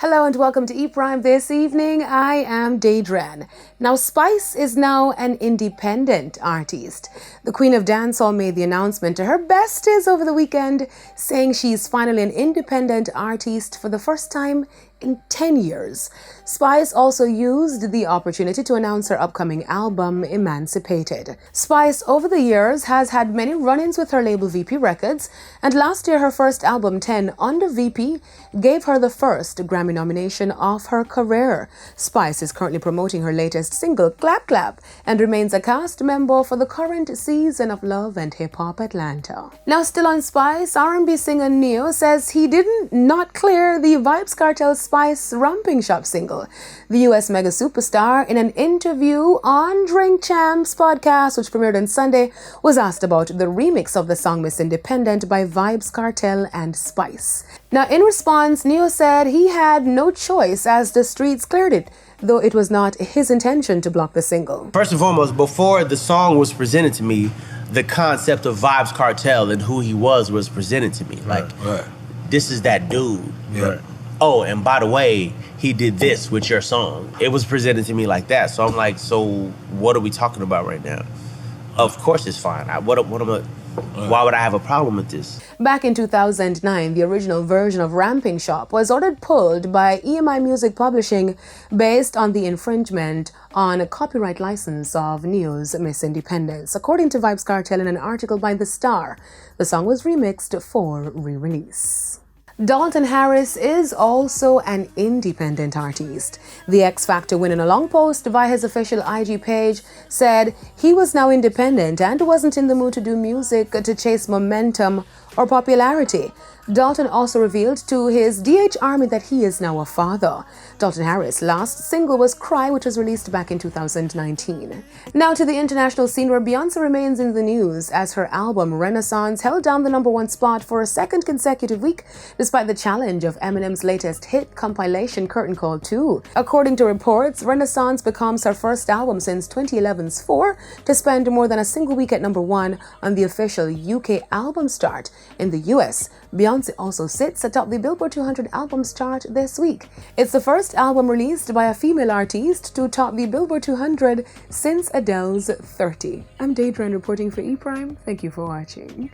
Hello and welcome to E-Prime this evening. I am Daedren. Now, Spice is now an independent artist. The Queen of Dancehall made the announcement to her besties over the weekend, saying she's finally an independent artist for the first time in 10 years. Spice also used the opportunity to announce her upcoming album, Emancipated. Spice, over the years, has had many run-ins with her label VP Records, and last year her first album, 10 Under VP, gave her the first Grammy nomination of her career. Spice is currently promoting her latest single, Clap Clap, and remains a cast member for the current season of Love and Hip Hop Atlanta. Now, still on Spice, R&B singer Neo says he didn't not clear the Vybz Kartel's Spice Ramping Shop single. The US mega superstar, in an interview on Drink Champs podcast, which premiered on Sunday, was asked about the remix of the song Miss Independent by Vybz Kartel and Spice. Now, in response, Neo said he had no choice as the streets cleared it, though it was not his intention to block the single. First and foremost, before the song was presented to me, the concept of Vybz Kartel and who he was presented to me. This is that dude. Right. Oh, and by the way, he did this with your song. It was presented to me like that. So I'm like, so what are we talking about right now? Of course it's fine. Why would I have a problem with this? Back in 2009, the original version of Ramping Shop was ordered pulled by EMI Music Publishing based on the infringement on a copyright license of Neo's Miss Independence. According to Vybz Kartel in an article by The Star, the song was remixed for re-release. Dalton Harris is also an independent artist. The X Factor winner, in a long post via his official IG page, said he was now independent and wasn't in the mood to do music to chase momentum or popularity. Dalton also revealed to his DH Army that he is now a father. Dalton Harris' last single was Cry, which was released back in 2019. Now to the international scene, where Beyonce remains in the news as her album Renaissance held down the #1 spot for a second consecutive week, despite the challenge of Eminem's latest hit compilation Curtain Call 2. According to reports, Renaissance becomes her first album since 2011's 4 to spend more than a single week at #1 on the official UK album chart. In the US, Beyonce also sits atop the Billboard 200 albums chart this week. It's the first album released by a female artist to top the Billboard 200 since Adele's 30. I'm Daedren reporting for E-Prime. Thank you for watching.